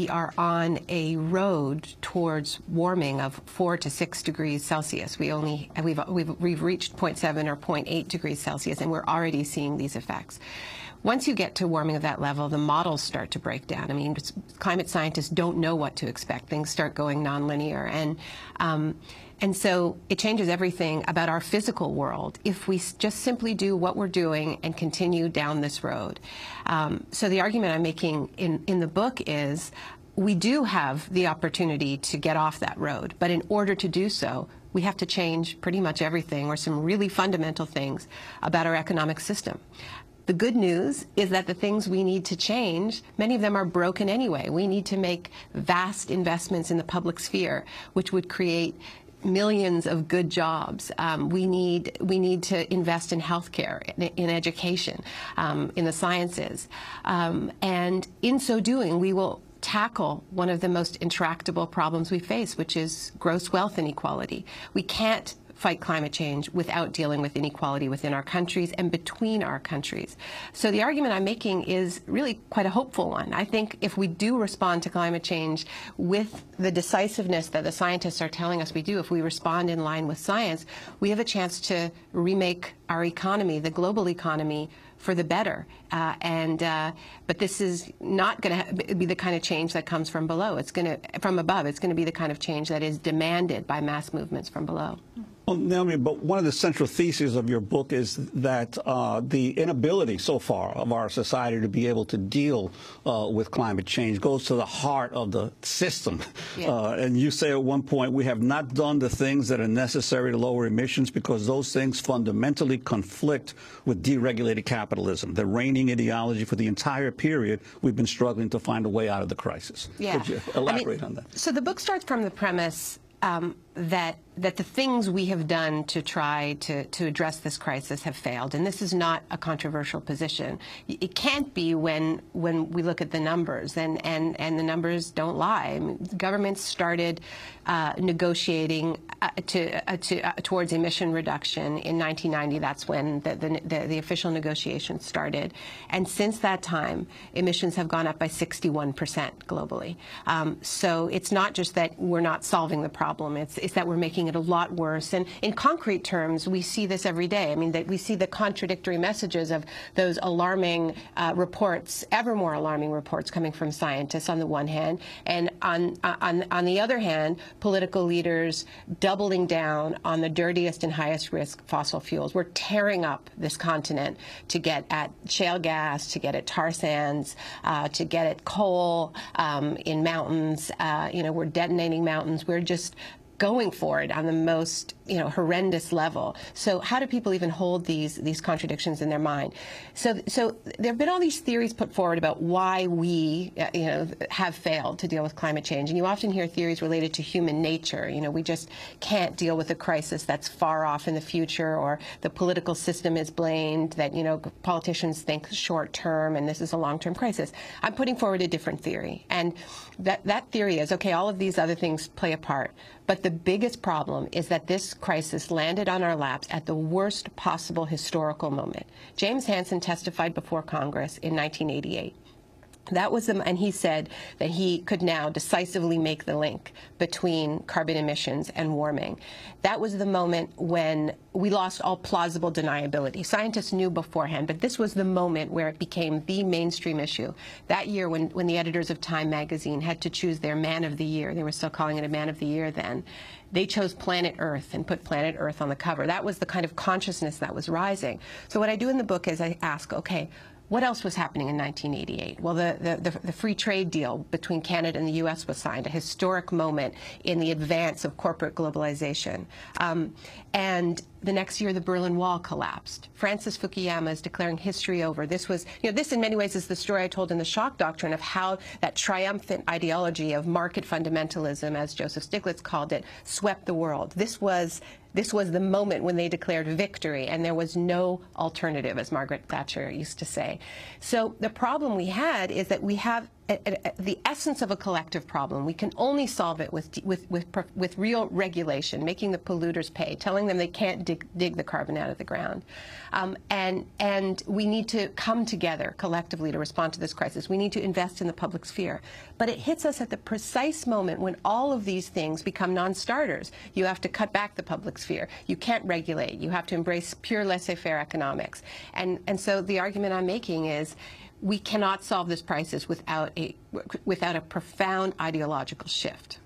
we are on a road towards warming of 4 to 6 degrees Celsius. We've reached 0.7 or 0.8 degrees Celsius, and we're already seeing these effects. Once you get to warming of that level, the models start to break down. I mean, climate scientists don't know what to expect. Things start going nonlinear, and so it changes everything about our physical world if we just simply do what we're doing and continue down this road. So the argument I'm making in the book is we do have the opportunity to get off that road, but in order to do so, we have to change pretty much everything, or some really fundamental things about our economic system. The good news is that the things we need to change, many of them are broken anyway. We need to make vast investments in the public sphere, which would create millions of good jobs. We need to invest in healthcare, in education, in the sciences. And in so doing, we will tackle one of the most intractable problems we face, which is gross wealth inequality. We can't fight climate change without dealing with inequality within our countries and between our countries. So the argument I'm making is really quite a hopeful one. I think if we do respond to climate change with the decisiveness that the scientists are telling us we do, if we respond in line with science, we have a chance to remake our economy, the global economy, for the better. But this is not going to be the kind of change that comes from below. It's going to, from above. It's going to be the kind of change that is demanded by mass movements from below. Well, Naomi, but one of the central theses of your book is that the inability so far of our society to be able to deal with climate change goes to the heart of the system. Yeah. And you say at one point, we have not done the things that are necessary to lower emissions because those things fundamentally conflict with deregulated capitalism, the reigning ideology for the entire period we've been struggling to find a way out of the crisis. Yeah. Could you elaborate on that? So the book starts from the premise that the things we have done to try to address this crisis have failed. And this is not a controversial position. It can't be when we look at the numbers, and the numbers don't lie. I mean, governments started negotiating towards emission reduction in 1990. That's when the official negotiations started. And since that time, emissions have gone up by 61% globally. So it's not just that we're not solving the problem. It's that we're making it a lot worse. And in concrete terms, we see this every day. I mean, that we see the contradictory messages of those alarming reports, ever more alarming reports coming from scientists on the one hand, and on the other hand, political leaders doubling down on the dirtiest and highest risk fossil fuels. We're tearing up this continent to get at shale gas, to get at tar sands, to get at coal in mountains. We're detonating mountains. We're just going for it on the most horrendous level. So how do people even hold these contradictions in their mind? So there have been all these theories put forward about why we have failed to deal with climate change, and you often hear theories related to human nature. We just can't deal with a crisis that's far off in the future, or the political system is blamed, that politicians think short term and this is a long-term crisis. I'm putting forward a different theory, and that theory is, okay, all of these other things play a part, but the biggest problem is that this crisis landed on our laps at the worst possible historical moment. James Hansen testified before Congress in 1988. That was and he said that he could now decisively make the link between carbon emissions and warming. That was the moment when we lost all plausible deniability. Scientists knew beforehand, but this was the moment where it became the mainstream issue. That year, when the editors of Time magazine had to choose their Man of the Year, they were still calling it a Man of the Year then, they chose Planet Earth and put Planet Earth on the cover. That was the kind of consciousness that was rising. So what I do in the book is I ask, okay, what else was happening in 1988? Well, the free trade deal between Canada and the U.S. was signed, a historic moment in the advance of corporate globalization. And the next year, the Berlin Wall collapsed. Francis Fukuyama is declaring history over. This was, this in many ways is the story I told in the shock doctrine of how that triumphant ideology of market fundamentalism, as Joseph Stiglitz called it, swept the world. This was the moment when they declared victory, and there was no alternative, as Margaret Thatcher used to say. So the problem we had is that we have the essence of a collective problem. We can only solve it with real regulation, making the polluters pay, telling them they can't dig the carbon out of the ground. And we need to come together collectively to respond to this crisis. We need to invest in the public sphere. But it hits us at the precise moment when all of these things become non-starters. You have to cut back the public sphere. You can't regulate. You have to embrace pure laissez-faire economics. And so the argument I'm making is, we cannot solve this crisis without a profound ideological shift.